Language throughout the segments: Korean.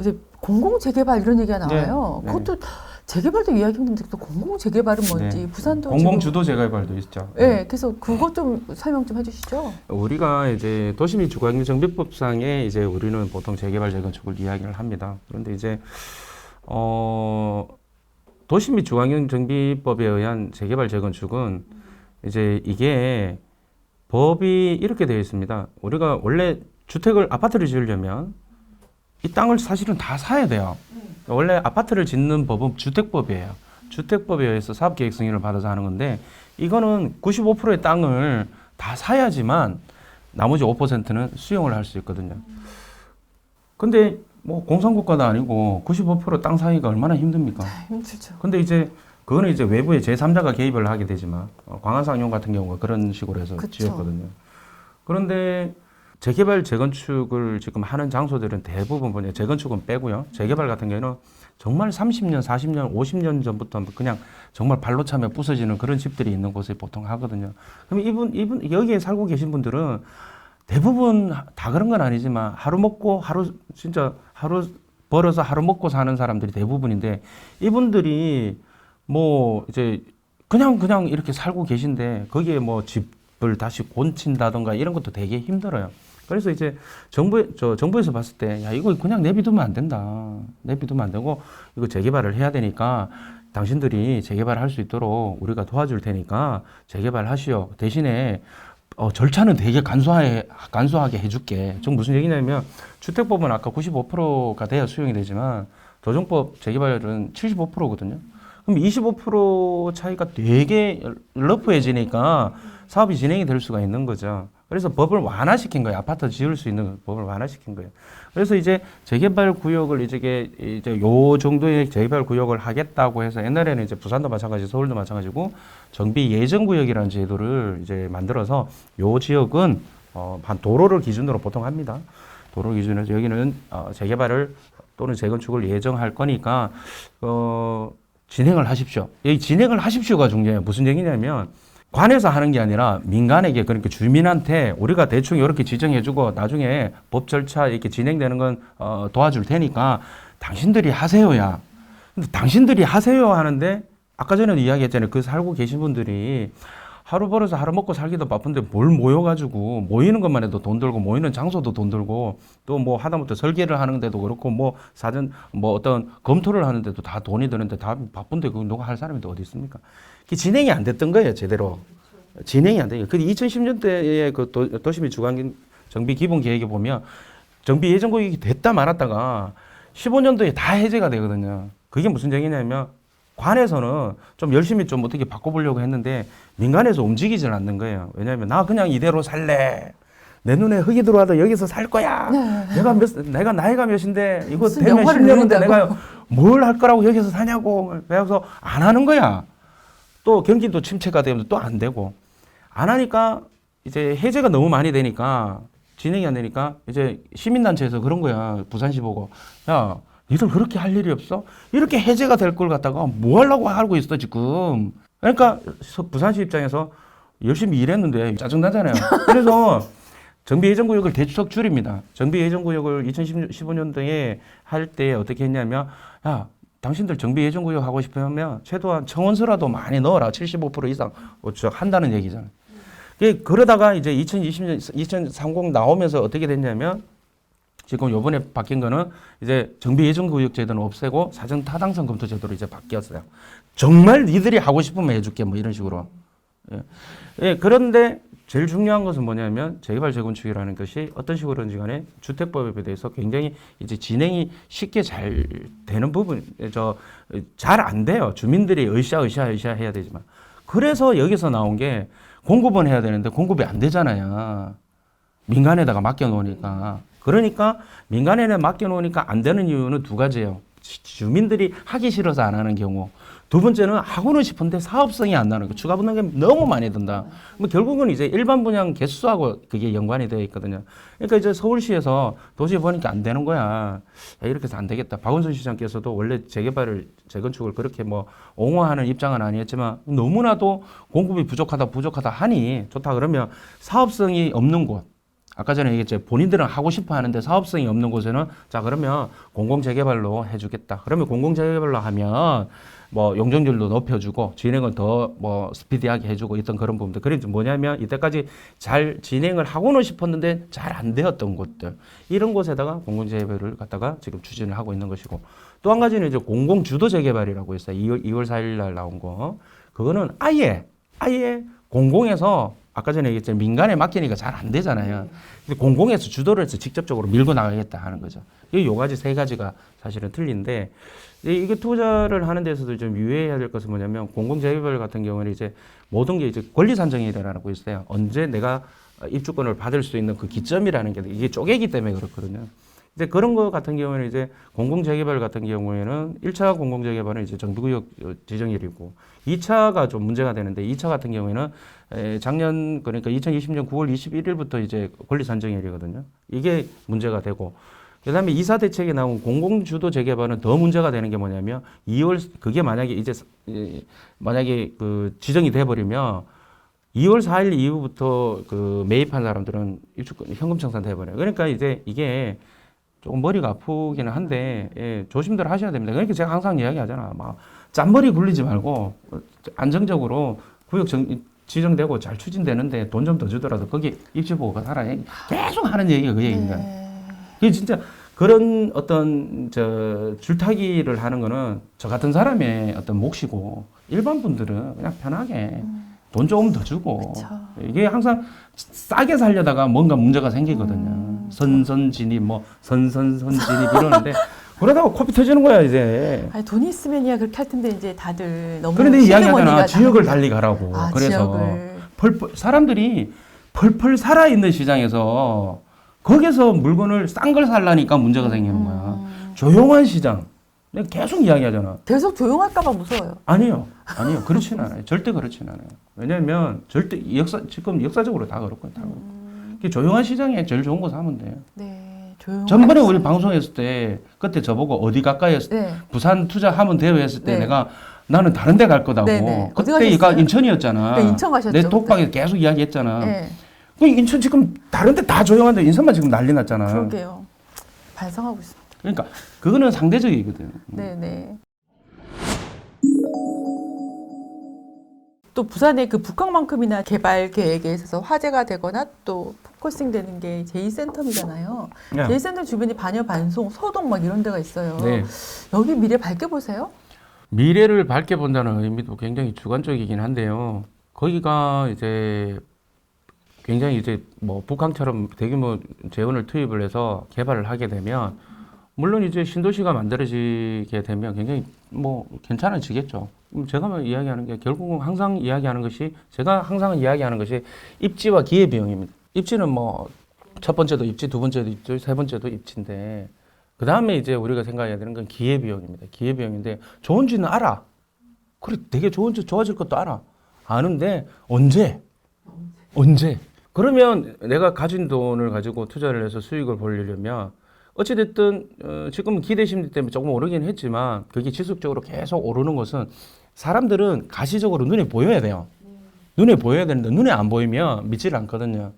이제 공공 재개발 이런 얘기가 나와요. 네. 그것도 재개발도 이야기 힘든데 또 공공 재개발은 뭔지 네. 부산도 공공 지금 주도 재개발도 있죠. 네, 그래서 그것 좀 설명 좀 해주시죠. 우리가 이제 도시및 주거환경정비법상에 이제 우리는 보통 재개발 재건축을 이야기를 합니다. 그런데 이제 도시및 주거환경정비법에 의한 재개발 재건축은 이제 이게 법이 이렇게 되어 있습니다. 우리가 원래 아파트를 지으려면 이 땅을 사실은 다 사야 돼요. 원래 아파트를 짓는 법은 주택법이에요. 주택법에 의해서 사업계획 승인을 받아서 하는 건데 이거는 95%의 땅을 다 사야지만 나머지 5%는 수용을 할 수 있거든요. 근데 뭐 공산국가도 아니고 95% 땅 사기가 얼마나 힘듭니까? 힘들죠. 근데 이제 그거는 이제 외부의 제3자가 개입을 하게 되지만 광안상용 같은 경우가 그런 식으로 해서 그쵸. 지었거든요. 그런데 재개발 재건축을 지금 하는 장소들은 대부분 뭐냐 재건축은 빼고요. 재개발 같은 경우는 정말 30년, 40년, 50년 전부터 그냥 정말 발로 차면 부서지는 그런 집들이 있는 곳에 보통 하거든요. 그럼 이분 여기에 살고 계신 분들은 대부분 다 그런 건 아니지만 하루 벌어서 하루 먹고 사는 사람들이 대부분인데 이분들이 뭐 이제 그냥 이렇게 살고 계신데 거기에 뭐 집을 다시 곤친다던가 이런 것도 되게 힘들어요. 그래서 이제 정부에서 봤을 때, 야, 이거 그냥 내비두면 안 된다. 내비두면 안 되고, 이거 재개발을 해야 되니까, 당신들이 재개발을 할 수 있도록 우리가 도와줄 테니까 재개발 하시오. 대신에, 절차는 되게 간소하게 해줄게. 좀 무슨 얘기냐면, 주택법은 아까 95%가 돼야 수용이 되지만, 도정법 재개발은 75%거든요. 그럼 25% 차이가 되게 러프해지니까 사업이 진행이 될 수가 있는 거죠. 그래서 법을 완화시킨 거예요. 아파트 지을 수 있는 법을 완화시킨 거예요. 그래서 이제 재개발 구역을 이제 요 정도의 재개발 구역을 하겠다고 해서 옛날에는 이제 부산도 마찬가지, 서울도 마찬가지고 정비 예정 구역이라는 제도를 이제 만들어서 요 지역은 한 도로를 기준으로 보통 합니다. 도로 기준에서 여기는 재개발을 또는 재건축을 예정할 거니까 진행을 하십시오. 여기 진행을 하십시오가 중요해요. 무슨 얘기냐면 관에서 하는 게 아니라 민간에게 그러니까 주민한테 우리가 대충 이렇게 지정해주고 나중에 법 절차 이렇게 진행되는 건 도와줄 테니까 당신들이 하세요야. 근데 당신들이 하세요 하는데 아까 전에 이야기했잖아요. 그 살고 계신 분들이 하루 벌어서 하루 먹고 살기도 바쁜데 뭘 모여가지고 모이는 것만 해도 돈 들고 모이는 장소도 돈 들고 또 뭐 하다못해 설계를 하는데도 그렇고 뭐 사전 뭐 어떤 검토를 하는데도 다 돈이 드는데 다 바쁜데 그거 누가 할 사람이 또 어디 있습니까? 그게 진행이 안 됐던 거예요, 제대로. 진행이 안 돼요. 그 2010년대에 그 도시및 주거환경 정비 기본 계획에 보면 정비 예정 구역이 됐다 말았다가 15년도에 다 해제가 되거든요. 그게 무슨 얘기냐면 관에서는 좀 열심히 좀 어떻게 바꿔보려고 했는데 민간에서 움직이질 않는 거예요. 왜냐하면 나 그냥 이대로 살래. 내 눈에 흙이 들어와도 여기서 살 거야. 내가 나이가 몇인데 이거 되면 10년인데 내가 뭘 할 거라고 여기서 사냐고. 그래서 안 하는 거야. 또 경기도 침체가 되면 또 안 되고. 안 하니까 이제 해제가 너무 많이 되니까 진행이 안 되니까 이제 시민단체에서 그런 거야. 부산시 보고. 야, 니들 그렇게 할 일이 없어? 이렇게 해제가 될 걸 갖다가 뭐 하려고 하고 있어 지금. 그러니까 부산시 입장에서 열심히 일했는데 짜증나잖아요. 그래서 정비예정구역을 대폭 줄입니다. 정비예정구역을 2015년도에 할 때 어떻게 했냐면 야, 당신들 정비예정구역 하고 싶으면 최소한 청원서라도 많이 넣어라. 75% 이상 한다는 얘기잖아요. 그러다가 이제 2030 나오면서 어떻게 됐냐면 지금 요번에 바뀐 거는 이제 정비예정구역 제도는 없애고 사전 타당성 검토 제도로 이제 바뀌었어요. 정말 니들이 하고 싶으면 해줄게 뭐 이런 식으로. 예, 그런데 제일 중요한 것은 뭐냐면 재개발 재건축이라는 것이 어떤 식으로든지 간에 주택법에 대해서 굉장히 이제 진행이 쉽게 잘 되는 부분, 잘 안 돼요. 주민들이 으쌰 해야 되지만. 그래서 여기서 나온 게 공급은 해야 되는데 공급이 안 되잖아요. 민간에다가 맡겨놓으니까. 그러니까 민간에 맡겨놓으니까 안 되는 이유는 두 가지예요. 주민들이 하기 싫어서 안 하는 경우. 두 번째는 하고는 싶은데 사업성이 안 나는 거. 추가 분담금이 너무 많이 든다. 뭐 결국은 이제 일반 분양 개수하고 그게 연관이 되어 있거든요. 그러니까 이제 서울시에서 도저히 보니까 안 되는 거야. 야, 이렇게 해서 안 되겠다. 박원순 시장께서도 원래 재건축을 그렇게 뭐 옹호하는 입장은 아니었지만 너무나도 공급이 부족하다 하니 좋다 그러면 사업성이 없는 곳, 아까 전에 얘기했죠. 본인들은 하고 싶어 하는데 사업성이 없는 곳에는 자 그러면 공공재개발로 해주겠다. 그러면 공공재개발로 하면 뭐 용적률도 높여주고 진행을 더 뭐 스피디하게 해주고 있던 그런 부분들. 그래서 뭐냐면 이때까지 잘 진행을 하고는 싶었는데 잘 안 되었던 곳들 이런 곳에다가 공공재개발을 갖다가 지금 추진을 하고 있는 것이고 또 한 가지는 이제 공공주도재개발이라고 있어요. 2월 4일 날 나온 거. 그거는 아예 공공에서 아까 전에 얘기했잖아요. 민간에 맡기니까 잘 안 되잖아요. 근데 공공에서 주도를 해서 직접적으로 밀고 나가겠다 하는 거죠. 이 가지 세 가지가 사실은 틀린데 이게 투자를 하는 데서도 좀 유의해야 될 것은 뭐냐면 공공재개발 같은 경우는 이제 모든 게 이제 권리산정이라고 있어요. 언제 내가 입주권을 받을 수 있는 그 기점이라는 게 이게 쪼개기 때문에 그렇거든요. 이제 그런 거 같은 경우에는 이제 공공재개발 같은 경우에는 1차 공공재개발은 이제 정비구역 지정일이고 2차가 좀 문제가 되는데 2차 같은 경우에는 작년 그러니까 2020년 9월 21일부터 이제 권리산정일이거든요. 이게 문제가 되고 그다음에 이사 대책에 나온 공공주도 재개발은 더 문제가 되는 게 뭐냐면 2월 그게 만약에 이제 만약에 그 지정이 돼 버리면 2월 4일 이후부터 그 매입한 사람들은 입주권 현금 청산 돼 버려요. 그러니까 이제 이게 조금 머리가 아프기는 한데 조심들 하셔야 됩니다. 그러니까 제가 항상 이야기하잖아. 막 짠머리 굴리지 말고 안정적으로 구역 지정되고 잘 추진되는데 돈 좀 더 주더라도 거기 입주 보고가 살아. 계속 하는 얘기가 그 얘기입니다. 그게 진짜 그런 어떤 줄타기를 하는 거는 저 같은 사람의 어떤 몫이고 일반 분들은 그냥 편하게 돈 조금 더 주고 그쵸. 이게 항상 싸게 살려다가 뭔가 문제가 생기거든요. 선선진입 뭐 선진입 이러는데 그러다가 코피 터지는 거야 이제. 아니, 돈이 있으면이야 그렇게 할 텐데 이제 다들 너무 그런데 이야기하잖아. 시드머니가 지역을 달리 가라고. 아, 그래서 지역을. 사람들이 펄펄 살아 있는 시장에서 거기서 물건을 싼 걸 살라니까 문제가 생기는 거야. 조용한 시장. 내가 계속 이야기하잖아. 계속 조용할까봐 무서워요. 아니요. 그렇진 않아요. 절대 그렇진 않아요. 왜냐면 절대 지금 역사적으로 다 그렇고 다 그렇고. 조용한 시장에 제일 좋은 거 사면 돼요. 네, 조용. 전번에 우리 방송했을 때 그때 저보고 어디 가까이 했을 때 네. 부산 투자하면 돼요 했을 때 네. 내가 나는 다른 데 갈 거다고. 네네. 어디 그때가 가셨어요? 인천이었잖아. 네, 인천 가셨죠, 내 톡방에서 계속 이야기했잖아. 네, 그 인천 지금 다른 데 다 조용한데 인천만 지금 난리 났잖아. 그러게요. 반성하고 있습니다. 그러니까 그거는 상대적이거든. 네네. 또 부산의 그 북항만큼이나 개발 계획에 있어서 화제가 되거나 또 포커싱 되는 게 제2센텀이잖아요. 네. 제2센텀 주변이 반여, 반송, 소동 막 이런 데가 있어요. 네. 여기 미래 밝게 보세요? 미래를 밝게 본다는 의미도 굉장히 주관적이긴 한데요. 거기가 이제 굉장히 이제 뭐 북한처럼 대규모 재원을 투입을 해서 개발을 하게 되면 물론 이제 신도시가 만들어지게 되면 굉장히 뭐 괜찮아지겠죠. 제가 뭐 이야기하는 게 결국은 항상 이야기하는 것이 제가 항상 이야기하는 것이 입지와 기회 비용입니다. 입지는 뭐 첫 번째도 입지, 두 번째도 입지, 세 번째도 입지인데 그 다음에 이제 우리가 생각해야 되는 건 기회 비용입니다. 기회 비용인데 좋은지는 알아. 그래 되게 좋은지 좋아질 것도 알아. 아는데 언제? 그러면 내가 가진 돈을 가지고 투자를 해서 수익을 보려면 어찌됐든 지금 기대 심리 때문에 조금 오르긴 했지만 그게 지속적으로 계속 오르는 것은 사람들은 가시적으로 눈에 보여야 돼요. 눈에 보여야 되는데 눈에 안 보이면 믿지를 않거든요.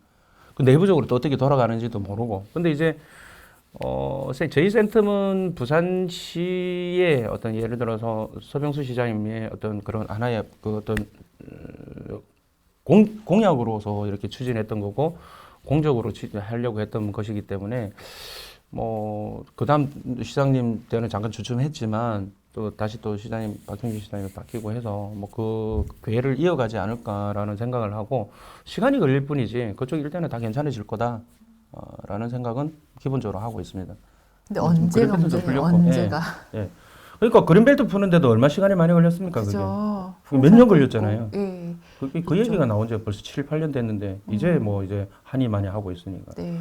그 내부적으로 또 어떻게 돌아가는지도 모르고. 근데 이제 제2센텀은 부산시의 어떤 예를 들어서 서병수 시장님의 어떤 그런 하나의 그 어떤 공약으로서 이렇게 추진했던 거고 공적으로 하려고 했던 것이기 때문에 뭐 그다음 시장님 때는 잠깐 주춤했지만 또 다시 또 시장님 박형준 시장님 바뀌고 해서 뭐 그 괴를 이어가지 않을까라는 생각을 하고 시간이 걸릴 뿐이지 그쪽 일대는 다 괜찮아질 거다라는 생각은 기본적으로 하고 있습니다. 근데 언제가 문제예요? 언제가? 예. 그러니까 그린벨트 푸는데도 얼마 시간이 많이 걸렸습니까? 그죠. 그게 몇 년 걸렸잖아요. 예. 그 얘기가 나온 지 벌써 7, 8년 됐는데 이제 뭐 이제 한이 많이 하고 있으니까. 네.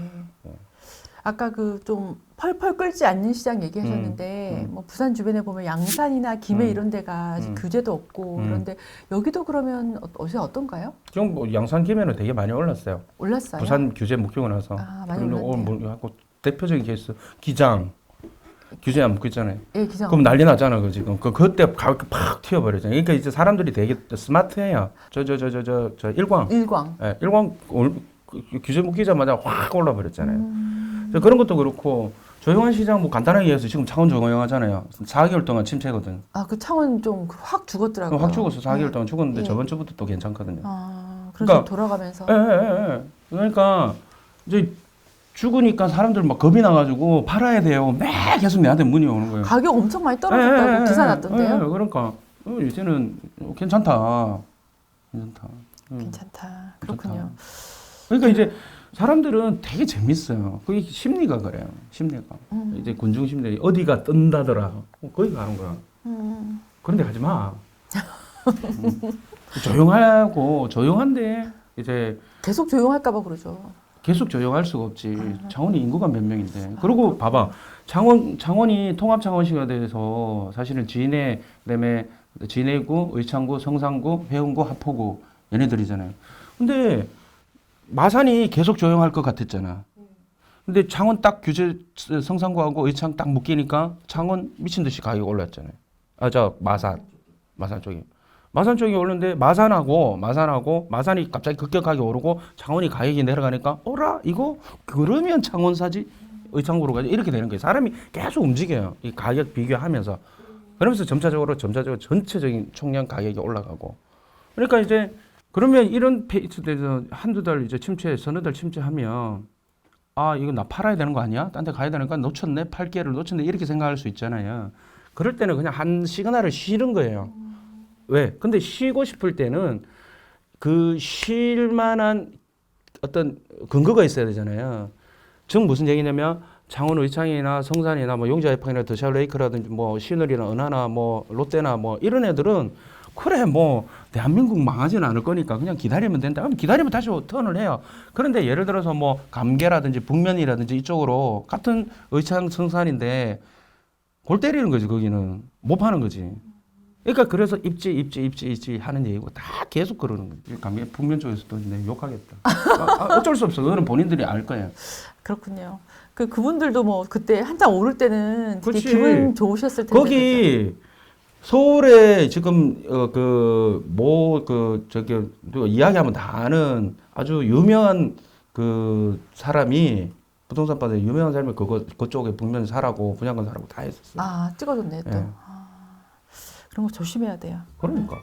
아까 그 좀 펄펄 끓지 않는 시장 얘기하셨는데 뭐 부산 주변에 보면 양산이나 김해 이런 데가 아직 규제도 없고 그런데 여기도 그러면 요새 어떤가요? 지금 뭐 양산 김해는 되게 많이 올랐어요. 올랐어요? 부산 규제 묶이고 나서. 아, 많이 그리고 올랐네요. 오늘 뭐 하고 대표적인 케이스 기장 규제 안 묶고 있잖아요. 예, 기장. 그럼 난리 났잖아, 그 지금. 그때 가격 팍 튀어버렸잖아요. 그러니까 이제 사람들이 되게 스마트해요. 일광. 일광. 예, 일광 규제 묶이자마자 확 올라 버렸잖아요. 그런 것도 그렇고 조용한 시장 뭐 간단하게 얘기해서 지금 창원 조용하잖아요. 4개월 동안 침체거든. 아, 그 창원 좀 확 죽었더라고요. 확 죽었어. 4개월 동안 죽었는데 예. 저번 주부터 또 괜찮거든요. 아, 그래서 그러니까- 돌아가면서. 예. 그러니까 이제 죽으니까 사람들 막 겁이 나가지고 팔아야 돼요. 매 계속 내한테 문의 오는 거예요. 가격 엄청 많이 떨어졌다고 기사 났던데요. 그러니까 이제는 괜찮다. 괜찮다. 그렇군요. 그러니까 이제 사람들은 되게 재밌어요. 그게 심리가 그래요. 심리가. 이제 군중 심리 어디가 뜬다더라. 거기 가는 거야. 그런데 가지 마. 조용하고 조용한데 이제 계속 조용할까봐 그러죠. 계속 조용할 수가 없지. 창원이 인구가 몇 명인데. 그리고 봐봐. 창원이 통합창원시가 돼서 사실은 진해, 그다음에 진해구, 의창구, 성산구, 회원구, 하포구 얘네들이잖아요. 근데 마산이 계속 조용할 것 같았잖아. 근데 창원 딱 규제 성산구하고 의창 딱 묶이니까 창원 미친 듯이 가격이 올랐잖아요. 마산 쪽이. 마산 쪽이 오르는데 마산이 갑자기 급격하게 오르고 창원이 가격이 내려가니까 어라 이거 그러면 창원 사지 의창구로 가지 이렇게 되는 거예요. 사람이 계속 움직여요. 이 가격 비교하면서 그러면서 점차적으로 전체적인 총량 가격이 올라가고 그러니까 이제 그러면 이런 페이스에서 한두 달 이제 서너 달 침체하면 아 이거 나 팔아야 되는 거 아니야? 딴 데 가야 되는 거 놓쳤네 팔 기회를 놓쳤네 이렇게 생각할 수 있잖아요. 그럴 때는 그냥 한 시그널을 쉬는 거예요. 왜? 근데 쉬고 싶을 때는 그 쉴 만한 어떤 근거가 있어야 되잖아요. 즉 무슨 얘기냐면 창원 의창이나 성산이나 뭐 용자해팡이나 더샤레이크라든지 뭐 시너리나 은하나 뭐 롯데나 뭐 이런 애들은 그래 뭐 대한민국 망하지는 않을 거니까 그냥 기다리면 된다. 그럼 기다리면 다시 턴을 해요. 그런데 예를 들어서 뭐 감계라든지 북면이라든지 이쪽으로 같은 의창 성산인데 골 때리는 거지 거기는 못 파는 거지. 그러니까 그래서 입지 하는 얘기고 다 계속 그러는 거예요. 감계 북면 쪽에서도 내 욕하겠다. 어쩔 수 없어. 그거는 본인들이 알 거예요. 그렇군요. 그분들도 뭐 그때 한창 오를 때는 되게 그치. 기분 좋으셨을 텐데. 거기 서울에 지금 이야기하면 다 아는 아주 유명한 그 사람이 부동산 바다에 유명한 사람이 그쪽에 북면 사라고 분양권 사라고 다 했었어요. 아, 찍어줬네 또. 예. 아, 그런 거 조심해야 돼요. 그러니까.